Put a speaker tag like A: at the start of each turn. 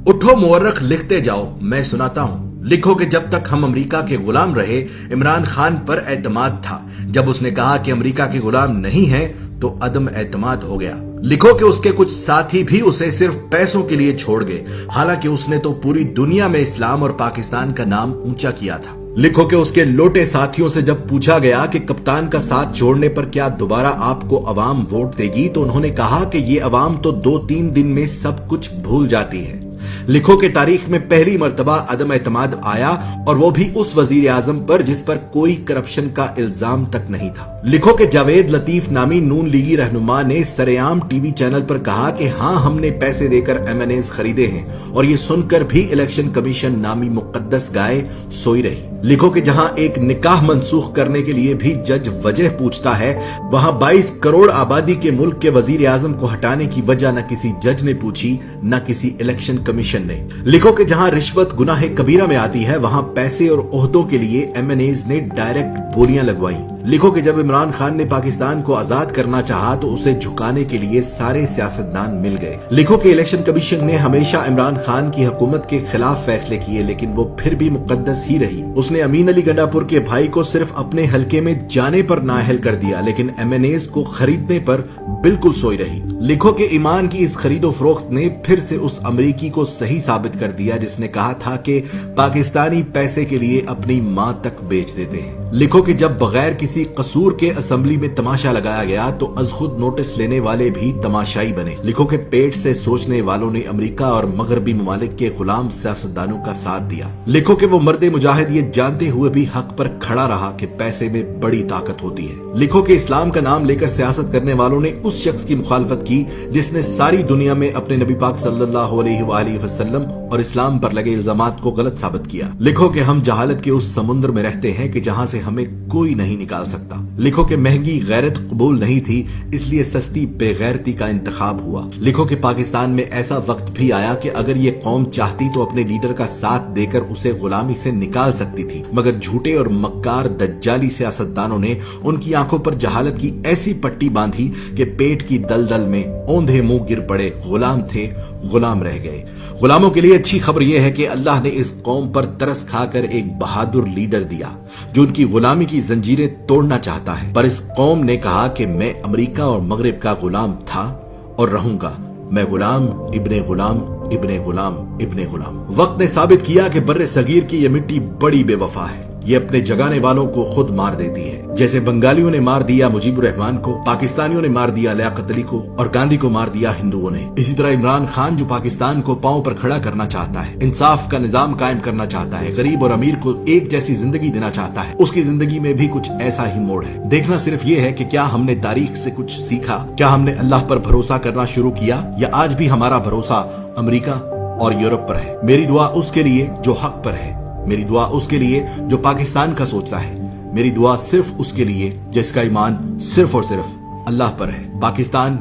A: उठो मुअर्रख लिखते जाओ, मैं सुनाता हूँ। लिखो कि जब तक हम अमेरिका के गुलाम रहे, इमरान खान पर एतमाद था। जब उसने कहा कि अमेरिका के गुलाम नहीं हैं, तो अदम एतमाद हो गया। लिखो कि उसके कुछ साथी भी उसे सिर्फ पैसों के लिए छोड़ गए, हालांकि उसने तो पूरी दुनिया में इस्लाम और पाकिस्तान का नाम ऊंचा किया था। लिखो कि उसके लोटे साथियों से जब पूछा गया कि कप्तान का साथ छोड़ने पर क्या दोबारा आपको अवाम वोट देगी, तो उन्होंने कहा कि ये अवाम तो 2-3 दिन में सब कुछ भूल जाती है। लिखो कि तारीख में पहली मर्तबा अदम एतमाद आया, और वो भी उस वजीर आजम पर जिस पर कोई करप्शन का इल्जाम तक नहीं था। लिखो कि जावेद लतीफ नामी नून लीगी रहनुमा ने सरेआम टीवी चैनल पर कहा कि हाँ, हमने पैसे देकर MNAs खरीदे हैं, और ये सुनकर भी इलेक्शन कमीशन नामी मुकद्दस गाय सोई रही। लिखो कि जहां एक निकाह मनसूख करने के लिए भी जज वजह पूछता है, वहां 22 करोड़ आबादी के मुल्क के वजीर आजम को हटाने की वजह न किसी जज ने पूछी, न किसी इलेक्शन कमीशन ने। लिखो कि जहां रिश्वत गुनाह कबीरा में आती है, वहां पैसे और ओहदों के लिए MNAs ने डायरेक्ट बोलियां लगवाई। लिखो कि जब इमरान खान ने पाकिस्तान को आजाद करना चाहा, तो उसे झुकाने के लिए सारे सियासतदान मिल गए। लिखो कि इलेक्शन कमीशन ने हमेशा इमरान खान की हुकूमत के खिलाफ फैसले किए, लेकिन वो फिर भी मुकद्दस ही रही। उसने अमीन अली गंडापुर के भाई को सिर्फ अपने हलके में जाने पर नाअहल कर दिया, लेकिन MNAs को खरीदने पर बिल्कुल सोई रही। लिखो कि ईमान की इस खरीदो फरोख्त ने फिर से उस अमरीकी को सही साबित कर दिया जिसने कहा था कि पाकिस्तानी पैसे के लिए अपनी मां तक बेच देते हैं। लिखो कि जब बगैर किसी कसूर के असेंबली में तमाशा लगाया गया, तो अज खुद नोटिस लेने वाले भी तमाशाई बने। लिखो कि पेट से सोचने वालों ने अमेरिका और मगरबी ममालिक के गुलाम सियासतदानों का साथ दिया। लिखो कि वो मर्दे मुजाहिद ये जानते हुए भी हक पर खड़ा रहा कि पैसे में बड़ी ताकत होती है। लिखो कि इस्लाम का नाम लेकर सियासत करने वालों ने उस शख्स की मुखालफत की जिसने सारी दुनिया में अपने नबी पाक सल्लल्लाहु अलैहि वसल्लम और इस्लाम पर लगे इल्जामात को गलत साबित किया। लिखो कि हम जहालत के उस समुद्र में रहते हैं कि जहां से हमें कोई नहीं निकाल सकता। लिखो कि महंगी गैरत कबूल नहीं थी, इसलिए सस्ती बेगैरती का इंतखाब हुआ। लिखो कि पाकिस्तान में ऐसा वक्त भी आया कि अगर ये कौम चाहती तो अपने लीडर का साथ देकर उसे गुलामी से निकाल सकती थी, मगर झूठे और मक्कार दज्जाली सियासतदानों ने उनकी आंखों पर जहालत की ऐसी पट्टी बांधी कि पेट की दलदल में औंधे मुंह गिर पड़े। गुलाम थे, गुलाम रह गए। गुलामों के लिए अच्छी खबर यह है कि अल्लाह ने इस कौम पर तरस खाकर एक बहादुर लीडर दिया जो उनकी गुलामी की जंजीरें तोड़ना चाहता है। पर इस कौम ने कहा कि मैं अमेरिका और मगरिब का गुलाम था और रहूंगा। मैं गुलाम इब्ने गुलाम इब्ने गुलाम इब्ने गुलाम। वक्त ने साबित किया कि बर्रे सगीर की ये मिट्टी बड़ी बेवफा है। ये अपने जगाने वालों को खुद मार देती है। जैसे बंगालियों ने मार दिया मुजीबुर रहमान को, पाकिस्तानियों ने मार दिया लियाकत अली को, और गांधी को मार दिया हिंदुओं ने। इसी तरह इमरान खान जो पाकिस्तान को पांव पर खड़ा करना चाहता है, इंसाफ का निजाम कायम करना चाहता है, गरीब और अमीर को एक जैसी जिंदगी देना चाहता है, उसकी जिंदगी में भी कुछ ऐसा ही मोड़ है। देखना सिर्फ ये है कि क्या हमने तारीख से कुछ सीखा, क्या हमने अल्लाह पर भरोसा करना शुरू किया, या आज भी हमारा भरोसा अमेरिका और यूरोप पर है। मेरी दुआ उसके लिए जो हक पर है, मेरी दुआ उसके लिए जो पाकिस्तान का सोचता है, मेरी दुआ सिर्फ उसके लिए जिसका ईमान सिर्फ और सिर्फ अल्लाह पर है। पाकिस्तान